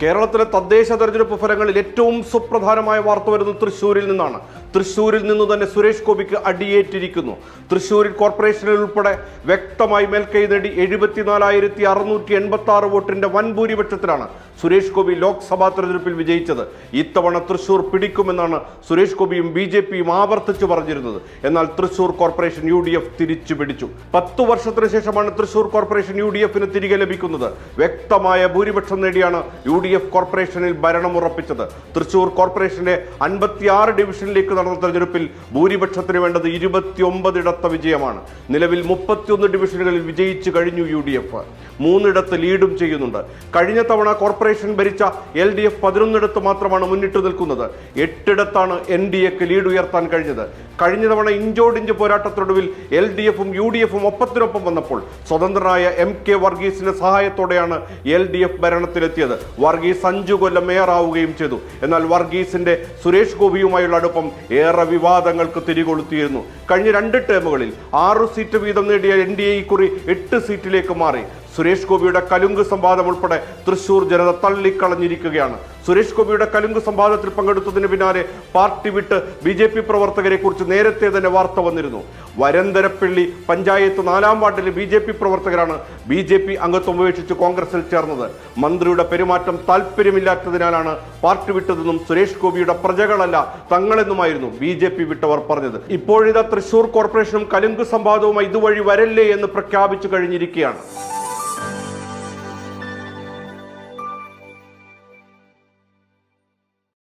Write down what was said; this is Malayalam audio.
കേരളത്തിലെ തദ്ദേശ തെരഞ്ഞെടുപ്പ് ഫലങ്ങളിൽ ഏറ്റവും സുപ്രധാനമായ വാർത്ത വരുന്നത് തൃശ്ശൂരിൽ നിന്നാണ്. തൃശ്ശൂരിൽ നിന്ന് തന്നെ സുരേഷ് ഗോപിക്ക് അടിയേറ്റിരിക്കുന്നു. തൃശ്ശൂരിൽ കോർപ്പറേഷനിൽ ഉൾപ്പെടെ വ്യക്തമായി മേൽക്കൈ നേടി 74,686 വോട്ടിന്റെ വൻ ഭൂരിപക്ഷത്തിലാണ് സുരേഷ് ഗോപി ലോക്സഭാ തെരഞ്ഞെടുപ്പിൽ വിജയിച്ചത്. ഇത്തവണ തൃശ്ശൂർ പിടിക്കുമെന്നാണ് സുരേഷ് ഗോപിയും BJPയും ആവർത്തിച്ചു പറഞ്ഞിരുന്നത്. എന്നാൽ തൃശ്ശൂർ കോർപ്പറേഷൻ UDF തിരിച്ചു പിടിച്ചു. 10 വർഷത്തിന് ശേഷമാണ് തൃശ്ശൂർ കോർപ്പറേഷൻ UDFന് തിരികെ ലഭിക്കുന്നത്. വ്യക്തമായ ഭൂരിപക്ഷം നേടിയാണ് UDF കോർപ്പറേഷനിൽ ഭരണമുറപ്പിച്ചത്. തൃശ്ശൂർ കോർപ്പറേഷന്റെ 56 ഡിവിഷനിലേക്ക് നടന്ന തെരഞ്ഞെടുപ്പിൽ ഭൂരിപക്ഷത്തിന് വേണ്ടത് 29 ഇടത്ത വിജയമാണ്. നിലവിൽ 31 ഡിവിഷനുകളിൽ വിജയിച്ചു കഴിഞ്ഞു UDF. 3 ഇടത്ത് ലീഡും ചെയ്യുന്നുണ്ട്. കഴിഞ്ഞ തവണ കോർപ്പറേഷൻ ഭരിച്ച LDF 11 ഇടത്ത് മാത്രമാണ് മുന്നിട്ട് നിൽക്കുന്നത്. 8 ഇടത്താണ് NDAക്ക് ലീഡ് ഉയർത്താൻ കഴിഞ്ഞത്. കഴിഞ്ഞ തവണ ഇഞ്ചോടിഞ്ച് പോരാട്ടത്തിനൊടുവിൽ LDFും UDFും ഒപ്പത്തിനൊപ്പം വന്നപ്പോൾ സ്വതന്ത്രനായ MK വർഗീസിന്റെ സഹായത്തോടെയാണ് LDF ഭരണത്തിലെത്തിയത്. വർഗീസ് 5 കൊല്ലം മേയറാവുകയും ചെയ്തു. എന്നാൽ വർഗീസിന്റെ സുരേഷ് ഗോപിയുമായുള്ള അടുപ്പം ഏറെ വിവാദങ്ങൾക്ക് തിരികൊളുത്തിയിരുന്നു. കഴിഞ്ഞ 2 ടേമുകളിൽ 6 സീറ്റ് വീതം നേടിയ NDA ഇക്കുറി 8 സീറ്റിലേക്ക് മാറി. സുരേഷ് ഗോപിയുടെ കലുങ്ക് സംവാദം ഉൾപ്പെടെ തൃശ്ശൂർ ജനത തള്ളിക്കളഞ്ഞിരിക്കുകയാണ്. സുരേഷ് ഗോപിയുടെ കലുങ്ക് സംവാദത്തിൽ പങ്കെടുത്തതിന് പിന്നാലെ പാർട്ടി വിട്ട് BJP പ്രവർത്തകരെ കുറിച്ച് നേരത്തെ തന്നെ വാർത്ത വന്നിരുന്നു. വരന്തരപ്പള്ളി പഞ്ചായത്ത് 4-ാം വാർഡിലെ BJP പ്രവർത്തകരാണ് BJP അംഗത്വം ഉപേക്ഷിച്ച് കോൺഗ്രസിൽ ചേർന്നത്. മന്ത്രിയുടെ പെരുമാറ്റം താല്പര്യമില്ലാത്തതിനാലാണ് പാർട്ടി വിട്ടതെന്നും സുരേഷ് ഗോപിയുടെ പ്രജകളല്ല തങ്ങളെന്നുമായിരുന്നു BJP വിട്ടവർ പറഞ്ഞത്. ഇപ്പോഴിതാ തൃശ്ശൂർ കോർപ്പറേഷനും കലുങ്ക് സംവാദവുമായി ഇതുവഴി വരല്ലേ എന്ന് പ്രഖ്യാപിച്ചു കഴിഞ്ഞിരിക്കുകയാണ്.